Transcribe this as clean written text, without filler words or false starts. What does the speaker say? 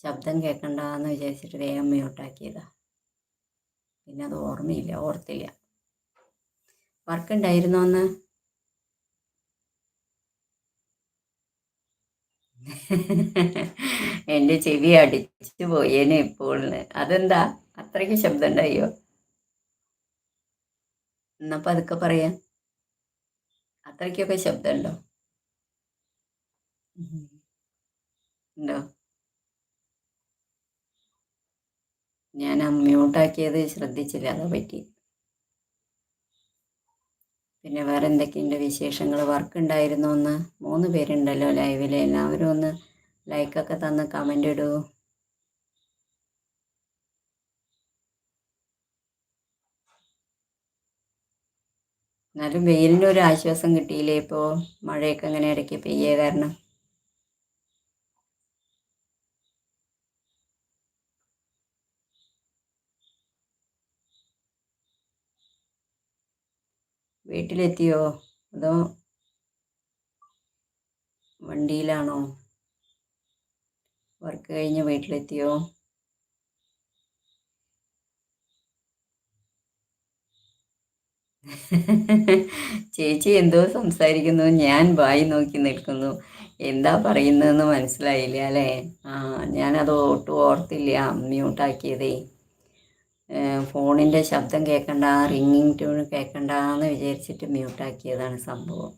ശബ്ദം കേൾക്കണ്ടെന്ന് വിചാരിച്ചിട്ട് വേഗം മ്യൂട്ടാക്കിയതാ. പിന്നെ അത് ഓർത്തില്ല. വർക്ക് ഉണ്ടായിരുന്നോ എന്ന്? എൻ്റെ ചെവി അടിച്ചു പോയേനെ ഇപ്പോൾ. അതെന്താ അത്രയ്ക്ക് ശബ്ദം ഉണ്ടായോ? എന്നാ പതുക്കെ പറയാ. അത്രയ്ക്കൊക്കെ ശബ്ദം ഉണ്ടോ? ഉണ്ടോ? ഞാൻ മ്യൂട്ടാക്കിയത് ശ്രദ്ധിച്ചില്ല, അതാ പറ്റി. പിന്നെ വേറെ എന്തൊക്കെയുണ്ട് വിശേഷങ്ങൾ? വർക്ക് ഉണ്ടായിരുന്നോ എന്ന്? 3 പേരുണ്ടല്ലോ ലൈവിൽ. എല്ലാവരും ഒന്ന് ലൈക്കൊക്കെ തന്ന് കമൻ്റ് ഇടൂ. എന്നാലും വെയിലിന് ഒരു ആശ്വാസം കിട്ടിയില്ലേ ഇപ്പോൾ? മഴയൊക്കെ ഇങ്ങനെ ഇടയ്ക്ക് പെയ്യേ കാരണം. വീട്ടിലെത്തിയോ അതോ വണ്ടിയിലാണോ? വർക്ക് കഴിഞ്ഞ് വീട്ടിലെത്തിയോ? ചേച്ചി എന്തോ സംസാരിക്കുന്നു, ഞാൻ വായി നോക്കി നിൽക്കുന്നു. എന്താ പറയുന്നതെന്ന് മനസ്സിലായില്ല അല്ലേ? ഞാനത് ഒട്ടും ഓർത്തില്ല മ്യൂട്ടാക്കിയതേ. ഫോണിൻ്റെ ശബ്ദം കേൾക്കണ്ട, റിങ്ങിങ് ട്യൂൺ കേൾക്കണ്ടെന്ന് വിചാരിച്ചിട്ട് മ്യൂട്ടാക്കിയതാണ് സംഭവം.